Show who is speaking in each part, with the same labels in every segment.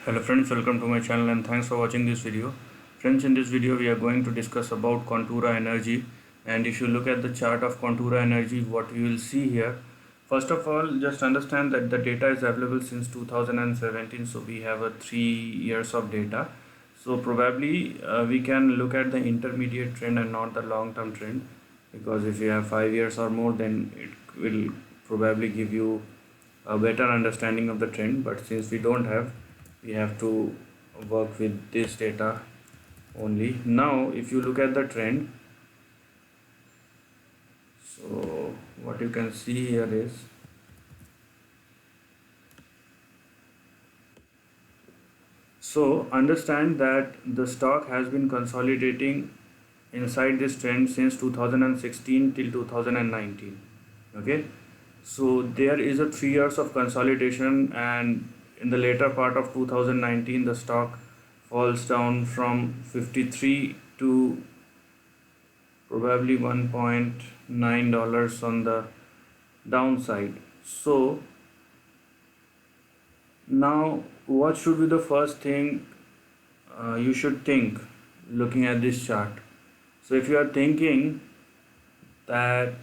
Speaker 1: Hello friends, welcome to my channel and thanks for watching this video. Friends, in this video we are going to discuss about Contura Energy, and if you look at the chart of Contura Energy, what you will see here, first of all, just understand that the data is available since 2017, so we have a 3 years of data. So probably we can look at the intermediate trend and not the long term trend, because if you have 5 years or more, then it will probably give you a better understanding of the trend. But since we don't have, we have to work with this data only. Now if you look at the trend, so what you can see here is, so understand that the stock has been consolidating inside this trend since 2016 till 2019. Okay, so there is a 3 years of consolidation, and in the later part of 2019 the stock falls down from 53 to probably $1.9 on the downside. So now what should be the first thing you should think looking at this chart? So if you are thinking that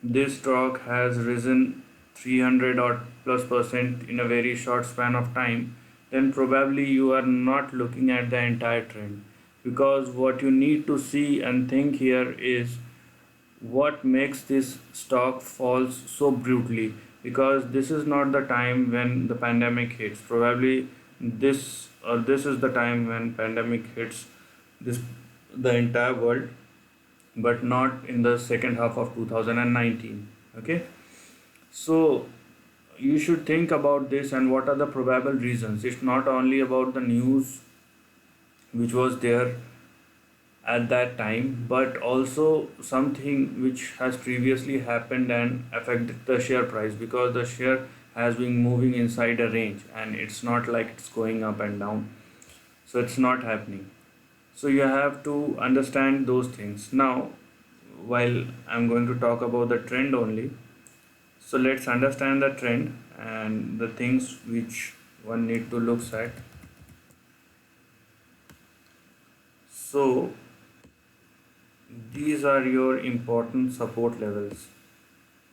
Speaker 1: this stock has risen 300 or plus percent in a very short span of time, then probably you are not looking at the entire trend, because what you need to see and think here is what makes this stock falls so brutally, because this is not the time when the pandemic hits. Probably this is the time when pandemic hits this the entire world, but not in the second half of 2019. Okay, so you should think about this and what are the probable reasons. It's not only about the news which was there at that time, but also something which has previously happened and affected the share price, because the share has been moving inside a range and it's not like it's going up and down, so it's not happening. So you have to understand those things. Now while I'm going to talk about the trend only, so let's understand the trend and the things which one need to look at. So these are your important support levels.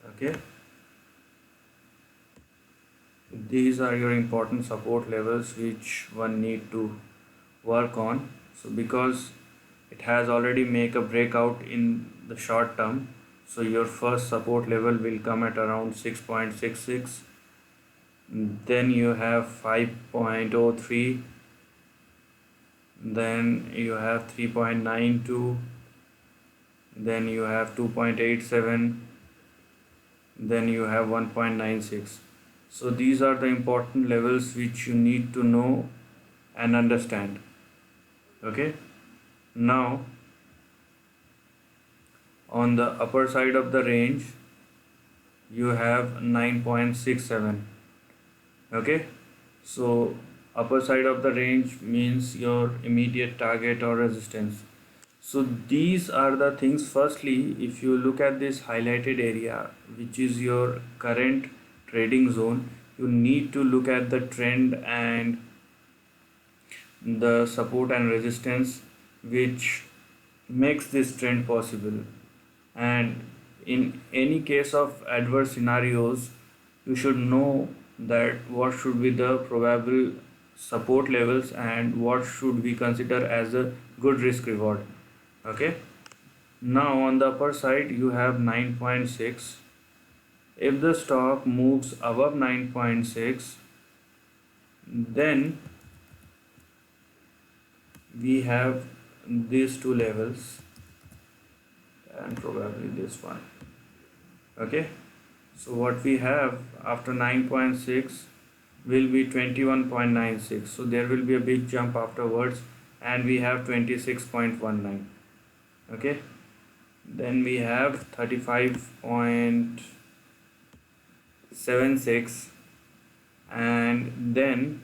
Speaker 1: Okay, these are your important support levels which one need to work on. So because it has already make a breakout in the short term, so your first support level will come at around 6.66, then you have 5.03, then you have 3.92, then you have 2.87, then you have 1.96. So these are the important levels which you need to know and understand. Okay, now on the upper side of the range you have 9.67. Okay, so upper side of the range means your immediate target or resistance. So these are the things. Firstly, if you look at this highlighted area, which is your current trading zone, you need to look at the trend and the support and resistance which makes this trend possible. And in any case of adverse scenarios, you should know that what should be the probable support levels and what should we consider as a good risk reward. Okay, now on the upper side you have 9.6. If the stock moves above 9.6, then we have these two levels and probably this one. Okay, so what we have after 9.6 will be 21.96, so there will be a big jump afterwards, and we have 26.19. Okay, then we have 35.76, and then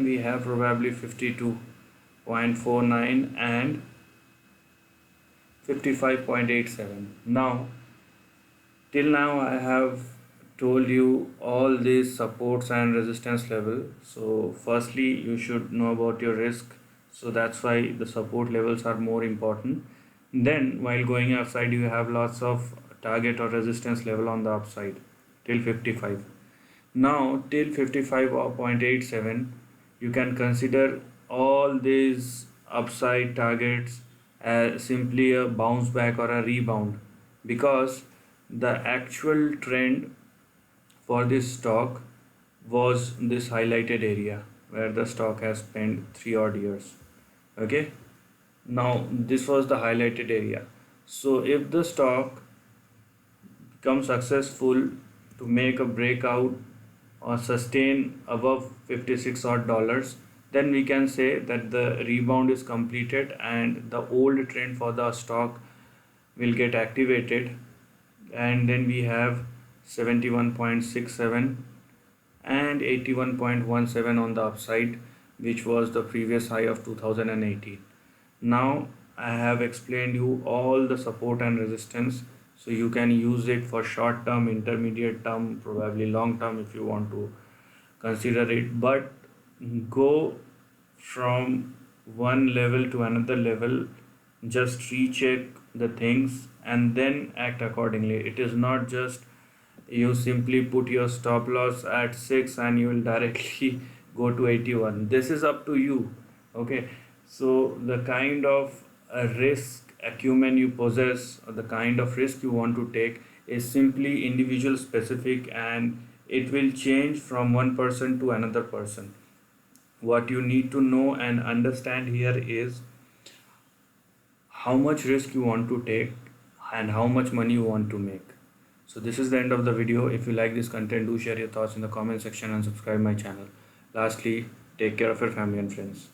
Speaker 1: we have probably 52.49 and 55.87. Now till now I have told you all these supports and resistance level. So firstly you should know about your risk, so that's why the support levels are more important. Then while going upside you have lots of target or resistance level on the upside till 55. Now till 55.87 you can consider all these upside targets as simply a bounce back or a rebound, because the actual trend for this stock was this highlighted area where the stock has spent 3 odd years. Okay, now this was the highlighted area. So if the stock becomes successful to make a breakout or sustain above 56 odd dollars, then we can say that the rebound is completed and the old trend for the stock will get activated. And then we have 71.67 and 81.17 on the upside, which was the previous high of 2018. Now I have explained you all the support and resistance, so you can use it for short term, intermediate term, probably long term if you want to consider it. But go from one level to another level, just recheck the things and then act accordingly. It is not just you simply put your stop loss at 6 and you will directly go to 81. This is up to you. Okay, so the kind of risk acumen you possess or the kind of risk you want to take is simply individual specific, and it will change from one person to another person. What you need to know and understand here is how much risk you want to take and how much money you want to make. So this is the end of the video. If you like this content, do share your thoughts in the comment section and subscribe my channel. Lastly, take care of your family and friends.